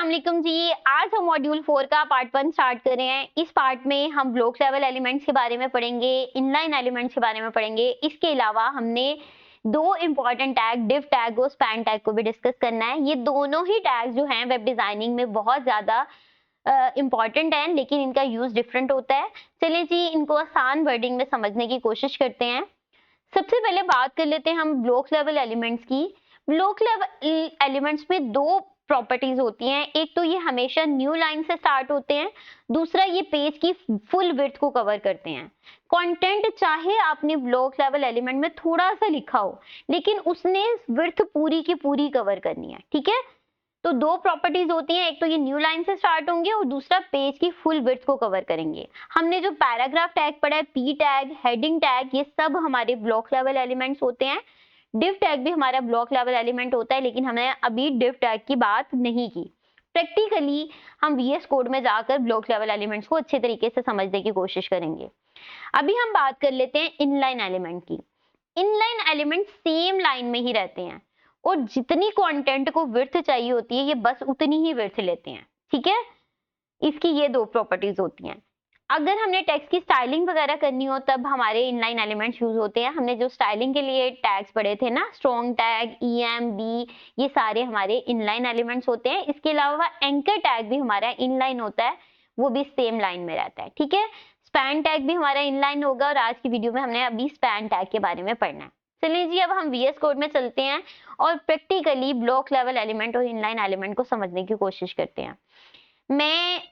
अस्सलाम वालेकुम जी। आज हम मॉड्यूल 4 का पार्ट 1 स्टार्ट कर रहे हैं। इस पार्ट में हम ब्लॉक लेवल एलिमेंट्स के बारे में पढ़ेंगे, इनलाइन एलिमेंट्स के बारे में पढ़ेंगे। इसके अलावा हमने दो इंपॉर्टेंट टैग डिव टैग और स्पैन टैग को भी डिस्कस करना है। ये दोनों ही टैग जो हैं वेब डिजाइनिंग में बहुत ज्यादा इंपॉर्टेंट हैं, लेकिन इनका यूज डिफरेंट होता है। चलिए जी, इनको आसान वर्डिंग में समझने की कोशिश करते हैं। सबसे पहले बात कर लेते हैं हम ब्लॉक लेवल एलिमेंट्स की। ब्लॉक लेवल एलिमेंट्स में दो प्रॉपर्टीज होती हैं। एक तो ये हमेशा न्यू लाइन से स्टार्ट होते हैं, दूसरा ये पेज की फुल विड्थ को कवर करते हैं। कंटेंट चाहे आपने ब्लॉक लेवल एलिमेंट में थोड़ा सा लिखा हो, लेकिन उसने विड्थ पूरी की पूरी कवर करनी है। ठीक है, तो दो प्रॉपर्टीज होती हैं, एक तो ये न्यू लाइन से स्टार्ट होंगे और दूसरा पेज की फुल विड्थ को कवर करेंगे। हमने जो पैराग्राफ टैग पढ़ा है, पी टैग, हेडिंग टैग, ये सब हमारे ब्लॉक लेवल एलिमेंट्स होते हैं। डिव टैग भी हमारा ब्लॉक लेवल एलिमेंट होता है, लेकिन हमने अभी डिव टैग की बात नहीं की। प्रैक्टिकली हम वीएस कोड में जाकर ब्लॉक लेवल एलिमेंट्स को अच्छे तरीके से समझने की कोशिश करेंगे। अभी हम बात कर लेते हैं इनलाइन एलिमेंट की। इनलाइन एलिमेंट सेम लाइन में ही रहते हैं और जितनी कंटेंट को विड्थ चाहिए होती है, ये बस उतनी ही विड्थ लेते हैं। ठीक है, इसकी ये दो प्रॉपर्टीज होती हैं। अगर हमने टेक्स्ट की स्टाइलिंग वगैरह करनी हो, तब हमारे इनलाइन एलिमेंट्स यूज होते हैं। हमने जो स्टाइलिंग के लिए टैग्स पढ़े थे ना, स्ट्रॉन्ग टैग, EM, B, ये सारे हमारे इनलाइन एलिमेंट्स होते हैं। इसके अलावा एंकर टैग भी हमारा इनलाइन होता है, वो भी सेम लाइन में रहता है। ठीक है, स्पैन टैग भी हमारा इनलाइन होगा और आज की वीडियो में हमने अभी स्पैन टैग के बारे में पढ़ना है। चलिए जी, अब हम VS कोड में चलते हैं और प्रैक्टिकली ब्लॉक लेवल एलिमेंट और इनलाइन एलिमेंट को समझने की कोशिश करते हैं। मैं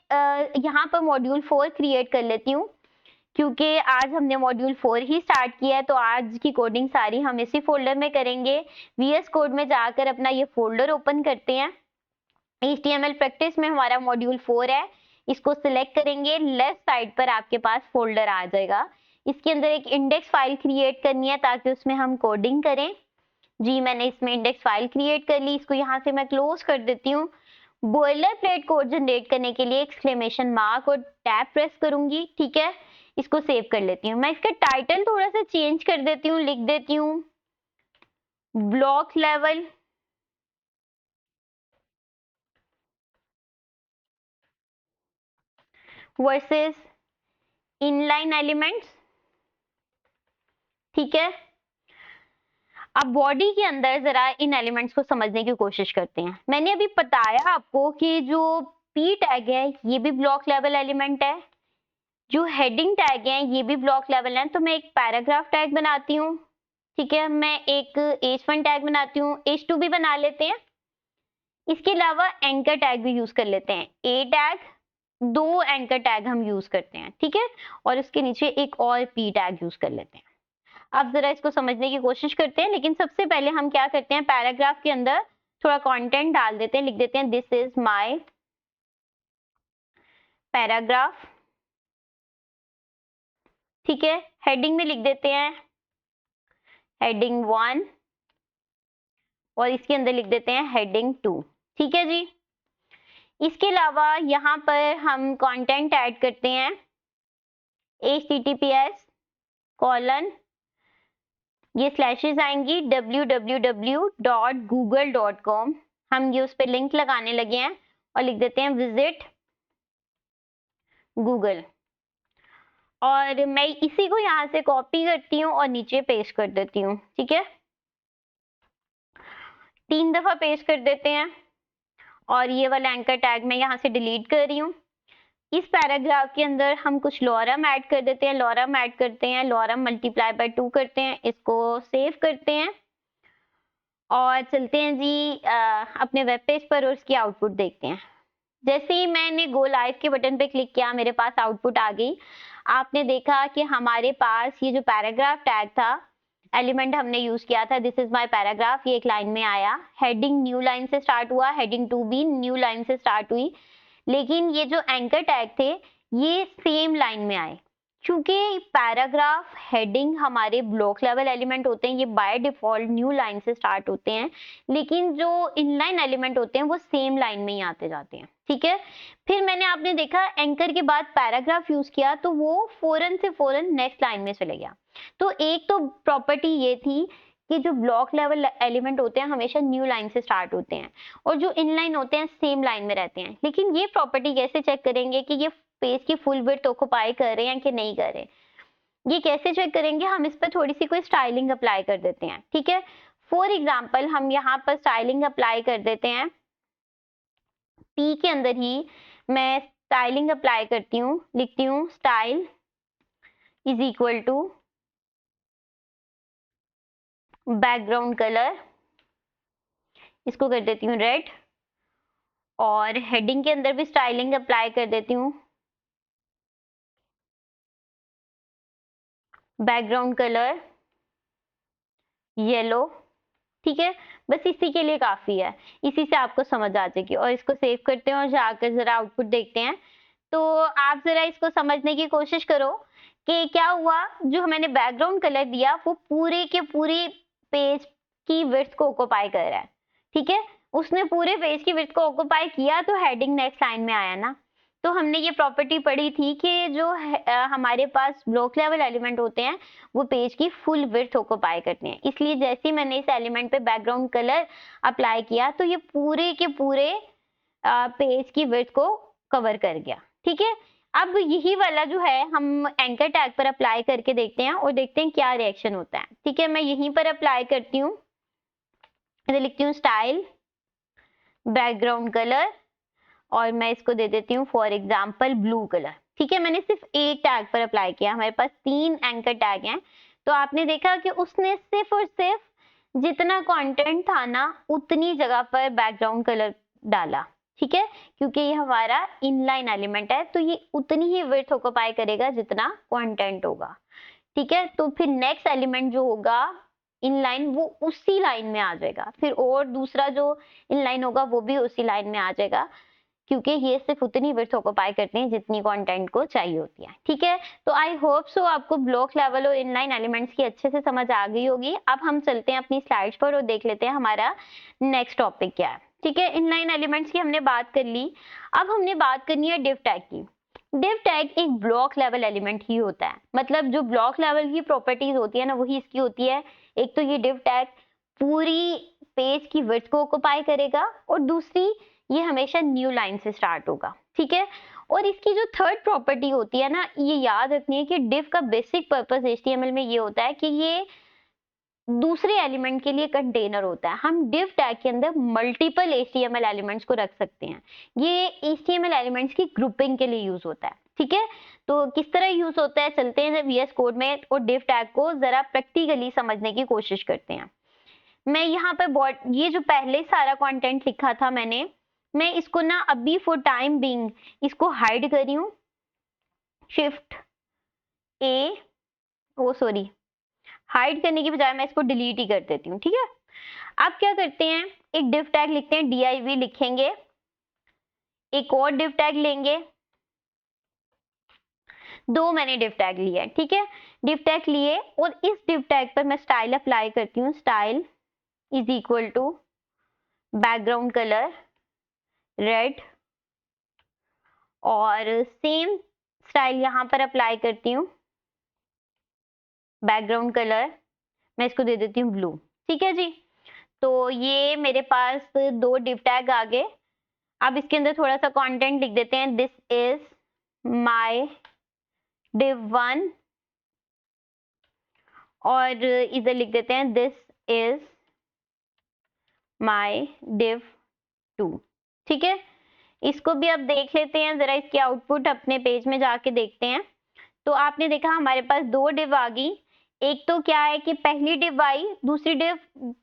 यहाँ पर मॉड्यूल 4 क्रिएट कर लेती हूँ, क्योंकि आज हमने मॉड्यूल 4 ही स्टार्ट किया है, तो आज की कोडिंग सारी हम इसी फोल्डर में करेंगे। VS कोड में जाकर अपना ये फोल्डर ओपन करते हैं। HTML प्रैक्टिस में हमारा मॉड्यूल 4 है, इसको सिलेक्ट करेंगे। लेफ्ट साइड पर आपके पास फोल्डर आ जाएगा। इसके अंदर एक इंडेक्स फाइल क्रिएट करनी है ताकि उसमें हम कोडिंग करें। जी, मैंने इसमें इंडेक्स फाइल क्रिएट कर ली। इसको यहाँ से मैं क्लोज कर देती हूँ। बॉयलर प्लेट कोड जनरेट करने के लिए एक्सक्लेमेशन मार्क और टैब प्रेस करूंगी। ठीक है, इसको सेव कर लेती हूँ। मैं इसका टाइटल थोड़ा सा चेंज कर देती हूँ, लिख देती हूँ block level versus inline elements. ठीक है, अब बॉडी के अंदर जरा इन एलिमेंट्स को समझने की कोशिश करते हैं। मैंने अभी बताया आपको कि जो पी टैग है ये भी ब्लॉक लेवल एलिमेंट है, जो हेडिंग टैग है ये भी ब्लॉक लेवल है। तो मैं एक पैराग्राफ टैग बनाती हूँ। ठीक है, मैं एक H1 टैग बनाती हूँ, H2 भी बना लेते हैं। इसके अलावा एंकर टैग भी यूज कर लेते हैं। ए टैग, दो एंकर टैग हम यूज करते हैं। ठीक है, और इसके नीचे एक और पी टैग यूज कर लेते हैं। अब जरा इसको समझने की कोशिश करते हैं, लेकिन सबसे पहले हम क्या करते हैं, पैराग्राफ के अंदर थोड़ा कंटेंट डाल देते हैं। लिख देते हैं दिस इज माय पैराग्राफ। ठीक है, हेडिंग में लिख देते हैं हेडिंग 1 और इसके अंदर लिख देते हैं हेडिंग 2। ठीक है जी, इसके अलावा यहाँ पर हम कंटेंट ऐड करते हैं https:// ये स्लैशेस आएंगी www.google.com। हम ये उस पर लिंक लगाने लगे हैं और लिख देते हैं विजिट गूगल। और मैं इसी को यहाँ से कॉपी करती हूँ और नीचे पेस्ट कर देती हूँ। ठीक है, 3 दफा पेस्ट कर देते हैं और ये वाला एंकर टैग मैं यहाँ से डिलीट कर रही हूँ। इस पैराग्राफ के अंदर हम कुछ लॉरम ऐड कर देते हैं। लॉरम ऐड करते हैं, लॉरम मल्टीप्लाई बाय 2 करते हैं, इसको सेव करते हैं और चलते हैं जी अपने वेब पेज पर और उसकी आउटपुट देखते हैं। जैसे ही मैंने गो लाइव के बटन पे क्लिक किया, मेरे पास आउटपुट आ गई। आपने देखा कि हमारे पास ये जो पैराग्राफ टैग था, एलिमेंट हमने यूज किया था दिस इज माय पैराग्राफ, ये एक लाइन में आया। हेडिंग न्यू लाइन से स्टार्ट हुआ, हेडिंग 2 भी न्यू लाइन से स्टार्ट हुई, लेकिन ये जो एंकर टैग थे ये सेम लाइन में आए। क्योंकि पैराग्राफ हेडिंग हमारे ब्लॉक लेवल एलिमेंट होते हैं, ये बाय डिफॉल्ट न्यू लाइन से स्टार्ट होते हैं, लेकिन जो इनलाइन एलिमेंट होते हैं वो सेम लाइन में ही आते जाते हैं। ठीक है, फिर मैंने आपने देखा एंकर के बाद पैराग्राफ यूज किया तो वो फौरन से फौरन नेक्स्ट लाइन में चले गया। तो एक तो प्रॉपर्टी ये थी कि जो ब्लॉक लेवल एलिमेंट होते हैं हमेशा न्यू लाइन से स्टार्ट होते हैं और जो इनलाइन होते हैं सेम लाइन में रहते हैं। लेकिन ये प्रॉपर्टी कैसे चेक करेंगे कि ये पेज की फुल विड्थ ऑक्युपाई कर रहे हैं कि नहीं कर रहे? ये कैसे चेक करेंगे? हम इस पर थोड़ी सी कोई स्टाइलिंग अप्लाई कर देते हैं, ठीक है। फॉर एग्जाम्पल हम यहाँ पर स्टाइलिंग अप्लाई कर देते हैं, पी के अंदर ही मैं स्टाइलिंग अप्लाई करती हूँ, लिखती हूँ style is equal to background colour, इसको कर देती हूँ रेड, और हेडिंग के अंदर भी स्टाइलिंग अप्लाई कर देती हूँ, बैकग्राउंड कलर येलो, ठीक है। बस इसी के लिए काफी है, इसी से आपको समझ आ जाएगी। और इसको सेव करते हैं और जाकर जरा आउटपुट देखते हैं। तो आप जरा इसको समझने की कोशिश करो कि क्या हुआ। जो मैंने बैकग्राउंड कलर दिया वो पूरे के पूरे पेज की विड्थ को ऑक्युपाई कर रहा है, ठीक है। उसने पूरे पेज की विड्थ को ऑक्युपाई किया तो हेडिंग नेक्स्ट लाइन में आया ना। तो हमने ये प्रॉपर्टी पढ़ी थी कि जो हमारे पास ब्लॉक लेवल एलिमेंट होते हैं वो पेज की फुल विड्थ ऑक्युपाई करते हैं। इसलिए जैसे ही मैंने इस एलिमेंट पे बैकग्राउंड कलर अप्लाई किया तो ये पूरे के पूरे पेज की विड्थ को कवर कर गया, ठीक है। अब यही वाला जो है हम एंकर टैग पर अप्लाई करके देखते हैं और देखते हैं क्या रिएक्शन होता है, ठीक है। मैं यहीं पर अप्लाई करती हूँ, लिखती हूँ स्टाइल बैकग्राउंड कलर और मैं इसको दे देती हूँ फॉर एग्जाम्पल ब्लू कलर, ठीक है। मैंने सिर्फ एक टैग पर अप्लाई किया, हमारे पास 3 एंकर टैग हैं। तो आपने देखा कि उसने सिर्फ और सिर्फ जितना कंटेंट था ना उतनी जगह पर बैकग्राउंड कलर डाला, ठीक है। क्योंकि ये हमारा इनलाइन एलिमेंट है तो ये उतनी ही विड्थ ऑक्युपाई करेगा जितना कंटेंट होगा, ठीक है। तो फिर नेक्स्ट एलिमेंट जो होगा इनलाइन वो उसी लाइन में आ जाएगा, फिर और दूसरा जो इनलाइन होगा वो भी उसी लाइन में आ जाएगा, क्योंकि ये सिर्फ उतनी विड्थ ऑक्युपाई करते हैं जितनी कंटेंट को चाहिए होती है, ठीक है। तो आई होप सो आपको ब्लॉक लेवल और इनलाइन एलिमेंट्स की अच्छे से समझ आ गई होगी। अब हम चलते हैं अपनी स्लाइड्स पर और देख लेते हैं हमारा नेक्स्ट टॉपिक क्या है, ठीक है। इनलाइन एलिमेंट्स की हमने बात कर ली, अब हमने बात करनी है डिव टैग की। डिव टैग एक ब्लॉक लेवल एलिमेंट ही होता है, मतलब जो ब्लॉक लेवल की प्रॉपर्टीज होती है ना वही इसकी होती है। एक तो ये डिव टैग पूरी पेज की विड्थ को ऑक्युपाई करेगा और दूसरी ये हमेशा न्यू लाइन से स्टार्ट होगा, ठीक है। और इसकी जो थर्ड प्रॉपर्टी होती है ना, ये याद रखनी है कि डिव का बेसिक पर्पस HTML में ये होता है कि ये दूसरे एलिमेंट के लिए कंटेनर होता है। हम डिव टैग के अंदर मल्टीपल HTML एलिमेंट्स को रख सकते हैं। ये HTML एलिमेंट्स की ग्रुपिंग के लिए यूज होता है, ठीक है। तो किस तरह यूज होता है, चलते हैं VS कोड में और डिव टैग को जरा प्रैक्टिकली समझने की कोशिश करते हैं। मैं यहाँ पे ये जो पहले सारा कंटेंट लिखा था मैं इसको ना अभी फॉर टाइम बीइंग इसको हाइड कर रही हूँ, shift A, oh sorry, hide करने की बजाय मैं इसको डिलीट ही कर देती हूँ, ठीक है। अब क्या करते हैं, एक डिव टैग लिखते हैं, div लिखेंगे, एक और डिव टैग लेंगे, 2 मैंने डिव टैग लिया है, ठीक है। डिव टैग लिए और इस डिव टैग पर मैं स्टाइल अप्लाई करती हूँ, style is equal to background colour red, और सेम स्टाइल यहाँ पर अप्लाई करती हूँ, बैकग्राउंड कलर मैं इसको दे देती हूँ ब्लू, ठीक है जी। तो ये मेरे पास 2 डिव टैग आ गए। अब इसके अंदर थोड़ा सा कंटेंट लिख देते हैं, दिस इज माय div 1, और इधर लिख देते हैं दिस इज माय div 2, ठीक है। इसको भी अब देख लेते हैं, जरा इसकी आउटपुट अपने पेज में जाके देखते हैं। तो आपने देखा हमारे पास 2 डिव आ गई। एक तो क्या है कि पहली डिव आई, दूसरी डिव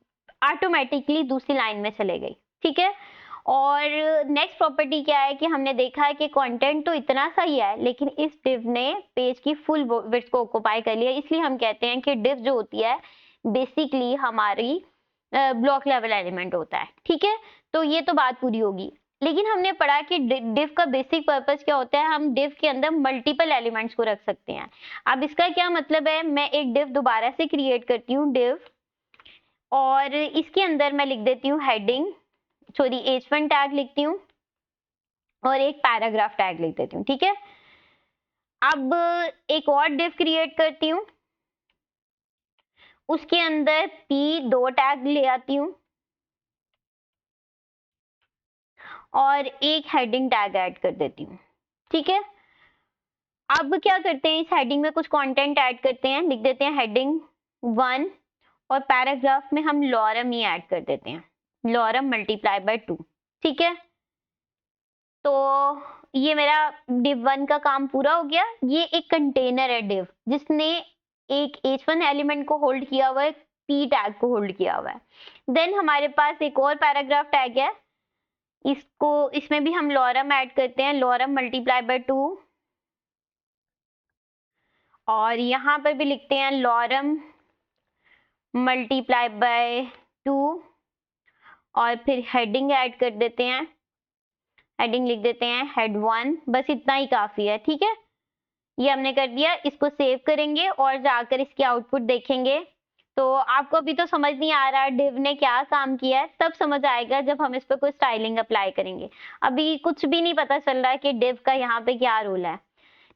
ऑटोमेटिकली दूसरी लाइन में चले गई, ठीक है। और नेक्स्ट प्रॉपर्टी क्या है कि हमने देखा है कि कंटेंट तो इतना सा ही है लेकिन इस डिव ने पेज की फुल विड्थ को ऑक्युपाई कर लिया, इसलिए हम कहते हैं कि डिव जो होती है बेसिकली हमारी ब्लॉक लेवल एलिमेंट होता है, ठीक है। तो ये तो बात पूरी होगी। लेकिन हमने पढ़ा कि डिव का बेसिक पर्पस क्या होता है, हम डिव के अंदर मल्टीपल एलिमेंट्स को रख सकते हैं। अब इसका क्या मतलब है, मैं एक डिव दोबारा से क्रिएट करती हूँ, डिव, और इसके अंदर मैं लिख देती हूँ हेडिंग, सॉरी h1 टैग लिखती हूँ और एक पैराग्राफ टैग लिख देती हूँ, ठीक है। अब एक और डिव क्रिएट करती हूँ उसके अंदर P2 टैग ले आती हूँ और एक हेडिंग टैग ऐड कर देती हूँ। ठीक है, अब क्या करते हैं, इस हेडिंग में कुछ कंटेंट ऐड करते हैं, लिख देते हैं हेडिंग 1 और पैराग्राफ में हम लॉरम ही ऐड कर देते हैं, लॉरम मल्टीप्लाई बाय 2। ठीक है, तो ये मेरा div1 का काम पूरा हो गया। ये एक कंटेनर है div, जिसने एक h1 एलिमेंट को होल्ड किया हुआ है, p टैग को होल्ड किया हुआ है। देन हमारे पास एक और पैराग्राफ टैग है, इसमें भी हम लॉरम ऐड करते हैं, लॉरम मल्टीप्लाई बाय 2, और यहाँ पर भी लिखते हैं लॉरम मल्टीप्लाई बाय 2 और फिर हेडिंग ऐड कर देते हैं, हेडिंग लिख देते हैं head1, बस इतना ही काफी है। ठीक है, ये हमने कर दिया। इसको सेव करेंगे और जाकर इसकी आउटपुट देखेंगे। तो आपको अभी तो समझ नहीं आ रहा div ने क्या काम किया है, तब समझ आएगा जब हम इस पर कोई स्टाइलिंग अप्लाई करेंगे। अभी कुछ भी नहीं पता चल रहा है कि div का यहाँ पे क्या रोल है।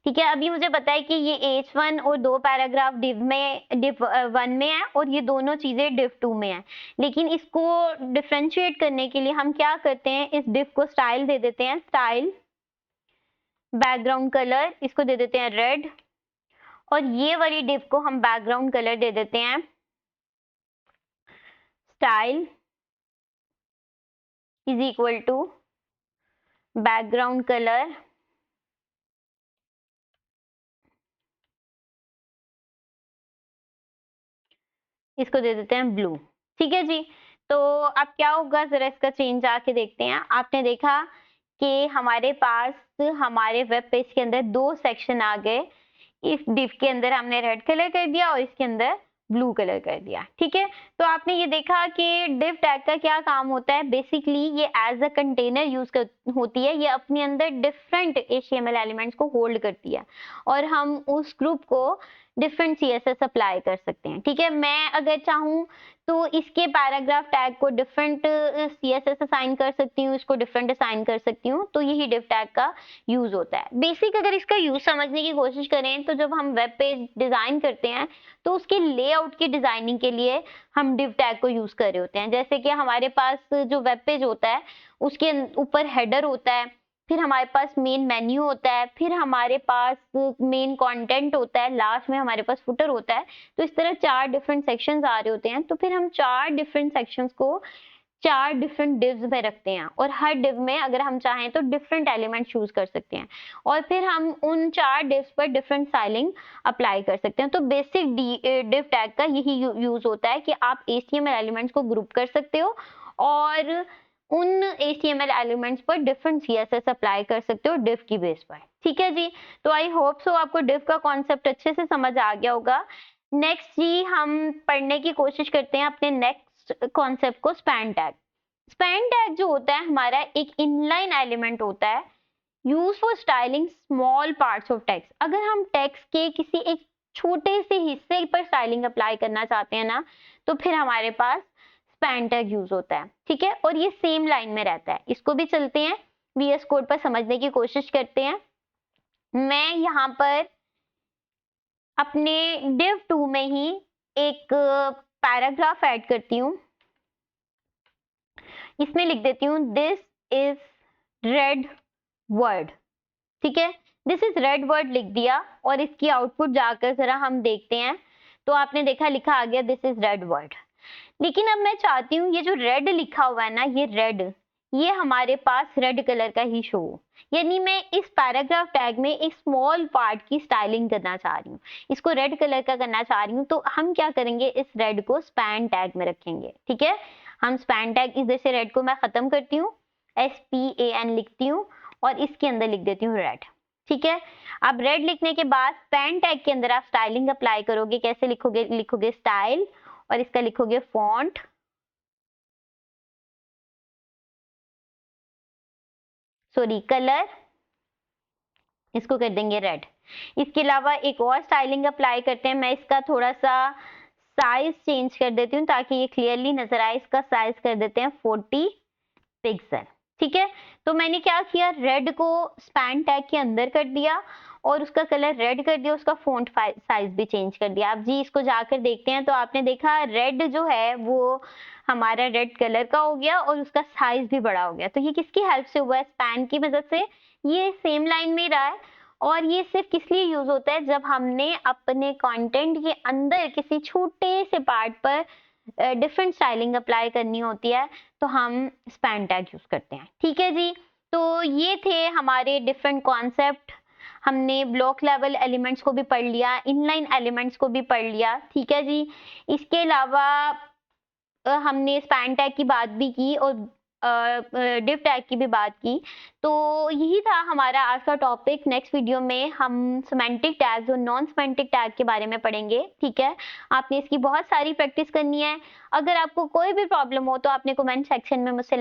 ठीक है, अभी मुझे पता है कि ये h1 और 2 पैराग्राफ div1 में है और ये दोनों चीजें div2 में है। लेकिन इसको डिफरेंशिएट करने के लिए हम क्या करते हैं, इस div को स्टाइल दे देते हैं, स्टाइल बैकग्राउंड कलर, इसको दे देते हैं रेड, और ये वाली div को हम बैकग्राउंड कलर दे देते हैं style is equal to background colour इसको दे देते हैं ब्लू। ठीक है जी, तो अब क्या होगा, जरा इसका चेंज आके देखते हैं। आपने देखा कि हमारे पास हमारे वेब पेज के अंदर 2 सेक्शन आ गए। इस div के अंदर हमने रेड कलर कर दिया और इसके अंदर ब्लू कलर कर दिया। ठीक है, तो आपने ये देखा कि div टैग का क्या काम होता है। बेसिकली ये एज अ कंटेनर यूज होती है, ये अपने अंदर डिफरेंट HTML एलिमेंट्स को होल्ड करती है और हम उस ग्रुप को डिफरेंट CSS अप्लाई कर सकते हैं। ठीक है, मैं अगर चाहूँ तो इसके पैराग्राफ टैग को डिफरेंट CSS असाइन कर सकती हूँ, इसको डिफरेंट असाइन कर सकती हूँ। तो यही div टैग का यूज होता है। बेसिक अगर इसका यूज समझने की कोशिश करें तो जब हम वेब पेज डिजाइन करते हैं तो उसके लेआउट की डिजाइनिंग के लिए हम div टैग को यूज कर रहे होते हैं। जैसे कि हमारे पास जो वेब पेज होता है उसके ऊपर हेडर होता है, फिर हमारे पास मेन मेन्यू होता है, फिर हमारे पास मेन कंटेंट होता है, लास्ट में हमारे पास फुटर होता है। तो इस तरह 4 डिफरेंट सेक्शंस आ रहे होते हैं। तो फिर हम 4 डिफरेंट सेक्शंस को 4 डिफरेंट डिव्स में रखते हैं और हर डिव में अगर हम चाहें तो डिफरेंट एलिमेंट चूज कर सकते हैं और फिर हम उन 4 डिव्स पर डिफरेंट स्टाइलिंग अप्लाई कर सकते हैं। तो बेसिक डिव टैग का यही यूज होता है कि आप HTML एलिमेंट्स को ग्रुप कर सकते हो और उन HTML एलिमेंट्स पर डिफरेंट CSS अप्लाई कर सकते हो div की बेस पर। ठीक है जी, तो आई होप सो आपको div का कॉन्सेप्ट अच्छे से समझ आ गया होगा। नेक्स्ट जी हम पढ़ने की कोशिश करते हैं अपने नेक्स्ट कॉन्सेप्ट को, स्पैन टैग। स्पैन टैग जो होता है हमारा एक इनलाइन एलिमेंट होता है use for styling small parts of text. अगर हम टेक्स्ट के किसी एक छोटे से हिस्से पर स्टाइलिंग अप्लाई करना चाहते हैं ना, तो फिर हमारे पास स्पैन टैग यूज होता है। ठीक है, और ये सेम लाइन में रहता है। इसको भी चलते हैं VS कोड पर समझने की कोशिश करते हैं। मैं यहाँ पर अपने div2 में ही एक पैराग्राफ ऐड करती हूँ, इसमें लिख देती हूँ दिस इज रेड वर्ड। ठीक है, दिस इज रेड वर्ड लिख दिया और इसकी आउटपुट जाकर जरा हम देखते हैं। तो आपने देखा लिखा आ गया दिस इज रेड वर्ड। लेकिन अब मैं चाहती हूँ ये जो रेड लिखा हुआ है ना, ये रेड, ये हमारे पास रेड कलर का ही शो हो। यानी मैं इस पैराग्राफ टैग में एक स्मॉल पार्ट की स्टाइलिंग करना चाह रही हूँ, इसको रेड कलर का करना चाह रही हूँ। तो हम क्या करेंगे, इस रेड को स्पैन टैग में रखेंगे। ठीक है, हम स्पैन टैग इस जैसे रेड को मैं खत्म करती हूँ, SPAN लिखती हूँ और इसके अंदर लिख देती हूँ रेड। ठीक है, अब रेड लिखने के बाद स्पैन टैग के अंदर आप स्टाइलिंग अप्लाई करोगे। कैसे लिखोगे, लिखोगे स्टाइल और इसका लिखोगे फॉन्ट, सॉरी कलर, इसको कर देंगे रेड। इसके अलावा एक और स्टाइलिंग अप्लाई करते हैं। मैं इसका थोड़ा सा साइज चेंज कर देती हूँ ताकि ये क्लियरली नजर आए। इसका साइज कर देते हैं 40 पिक्सल। ठीक है, तो मैंने क्या किया, रेड को स्पैन टैग के अंदर कर दिया और उसका कलर रेड कर दिया, उसका फ़ॉन्ट साइज़ भी चेंज कर दिया। अब जी इसको जाकर देखते हैं तो आपने देखा रेड जो है वो हमारा रेड कलर का हो गया और उसका साइज़ भी बड़ा हो गया। तो ये किसकी हेल्प से हुआ है? स्पैन की मदद से। ये सेम लाइन में रहा है और ये सिर्फ़ किस लिए यूज़ होता है? जब हमने अपने कंटेंट के अंदर किसी छोटे से पार्ट पर डिफरेंट स्टाइलिंग अप्लाई करनी होती है, तो हम स्पैन टैग यूज़ करते हैं। ठीक है जी? तो ये थे हमारे डिफरेंट कॉन्सेप्ट। हमने ब्लॉक लेवल एलिमेंट्स को भी पढ़ लिया, इनलाइन एलिमेंट्स को भी पढ़ लिया। ठीक है जी? इसके अलावा हमने स्पैन टैग की बात भी की और डिव टैग की भी बात की। तो यही था हमारा आज का टॉपिक। नेक्स्ट वीडियो में हम सिमेंटिक टैग्स और नॉन सिमेंटिक टैग के बारे में पढ़ेंगे। ठीक है? आपने इसकी बहुत सारी प्रैक्टिस करनी है। अगर आपको कोई भी प्रॉब्लम हो तो आपने कमेंट सेक्शन में मुझसे